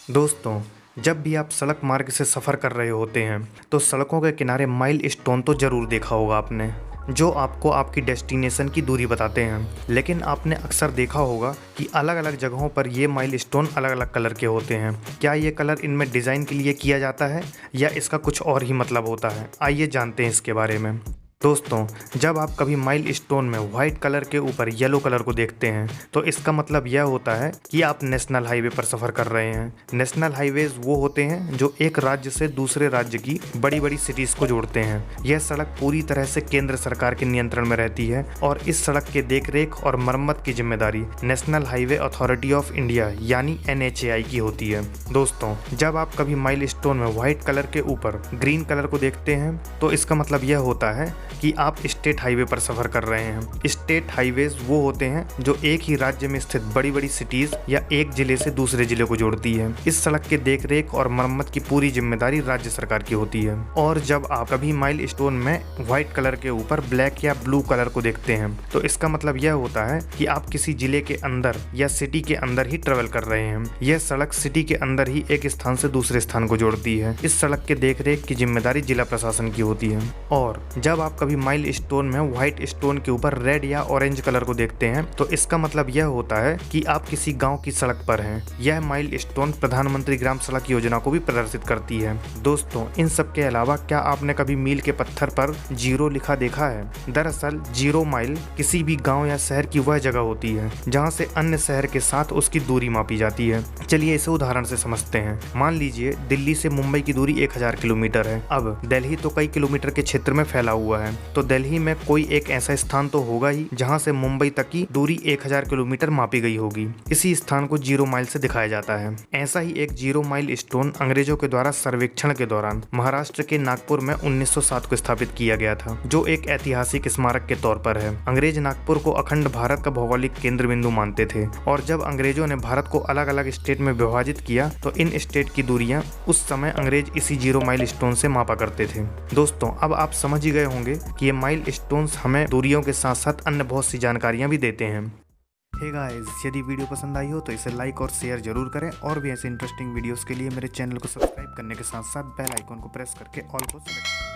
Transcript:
दोस्तों, जब भी आप सड़क मार्ग से सफ़र कर रहे होते हैं तो सड़कों के किनारे माइल स्टोन तो ज़रूर देखा होगा आपने, जो आपको आपकी डेस्टिनेशन की दूरी बताते हैं। लेकिन आपने अक्सर देखा होगा कि अलग अलग जगहों पर ये माइल स्टोन अलग अलग कलर के होते हैं। क्या ये कलर इनमें डिज़ाइन के लिए किया जाता है या इसका कुछ और ही मतलब होता है? आइए जानते हैं इसके बारे में। दोस्तों, जब आप कभी माइल स्टोन में वाइट कलर के ऊपर येलो कलर को देखते हैं तो इसका मतलब यह होता है कि आप नेशनल हाईवे पर सफ़र कर रहे हैं। नेशनल हाईवेज वो होते हैं जो एक राज्य से दूसरे राज्य की बड़ी बड़ी सिटीज़ को जोड़ते हैं। यह सड़क पूरी तरह से केंद्र सरकार के नियंत्रण में रहती है और इस सड़क के देखरेख और मरम्मत की जिम्मेदारी national highway authority of India यानी NHAI की होती है। दोस्तों, जब आप कभी माइल स्टोन में वाइट कलर के ऊपर ग्रीन कलर को देखते हैं तो इसका मतलब यह होता है कि आप स्टेट हाईवे पर सफ़र कर रहे हैं। स्टेट हाईवेज वो होते हैं जो एक ही राज्य में स्थित बड़ी बड़ी सिटीज़ या एक ज़िले से दूसरे ज़िले को जोड़ती है। इस सड़क के देखरेख और मरम्मत की पूरी जिम्मेदारी राज्य सरकार की होती है। और जब आप कभी माइल स्टोन में व्हाइट कलर के ऊपर ब्लैक या ब्लू कलर को देखते हैं तो इसका मतलब यह होता है कि आप किसी जिले के अंदर या सिटी के अंदर ही ट्रेवल कर रहे हैं। यह सड़क सिटी के अंदर ही एक स्थान से दूसरे स्थान को जोड़ती है। इस सड़क के देखरेख की जिम्मेदारी जिला प्रशासन की होती है। और जब आप कभी माइल स्टोन में व्हाइट स्टोन के ऊपर रेड या ऑरेंज कलर को देखते हैं तो इसका मतलब यह होता है कि आप किसी गांव की सड़क पर हैं। यह माइल स्टोन प्रधानमंत्री ग्राम सड़क योजना को भी प्रदर्शित करती है। दोस्तों, इन सब के अलावा क्या आपने कभी मील के पत्थर पर जीरो लिखा देखा है? दरअसल जीरो माइल किसी भी गाँव या शहर की वह जगह होती है जहाँ से अन्य शहर के साथ उसकी दूरी मापी जाती है। चलिए इसे उदाहरण से समझते हैं। मान लीजिए दिल्ली से मुंबई की दूरी 1000 किलोमीटर है। अब दिल्ली तो कई किलोमीटर के क्षेत्र में फैला हुआ है, तो दिल्ली में कोई एक ऐसा स्थान तो होगा ही जहां से मुंबई तक की दूरी 1000 किलोमीटर मापी गई होगी। इसी स्थान को जीरो माइल से दिखाया जाता है। ऐसा ही एक जीरो माइल स्टोन अंग्रेजों के द्वारा सर्वेक्षण के दौरान महाराष्ट्र के नागपुर में 1907 को स्थापित किया गया था, जो एक ऐतिहासिक स्मारक के तौर पर है। अंग्रेज नागपुर को अखंड भारत का भौगोलिक केंद्र बिंदु मानते थे और जब अंग्रेजों ने भारत को अलग अलग स्टेट में विभाजित किया तो इन स्टेट की दूरियां उस समय अंग्रेज इसी जीरो माइल स्टोन से मापा करते थे। दोस्तों, अब आप समझ ही गए होंगे कि ये माइल स्टोन्स हमें दूरियों के साथ साथ अन्य बहुत सी जानकारियां भी देते हैं। हे गाइस, यदि वीडियो पसंद आई हो तो इसे लाइक और शेयर जरूर करें और भी ऐसे इंटरेस्टिंग वीडियोस के लिए मेरे चैनल को सब्सक्राइब करने के साथ साथ बेल आइकन को प्रेस करके ऑल को सेलेक्ट करें।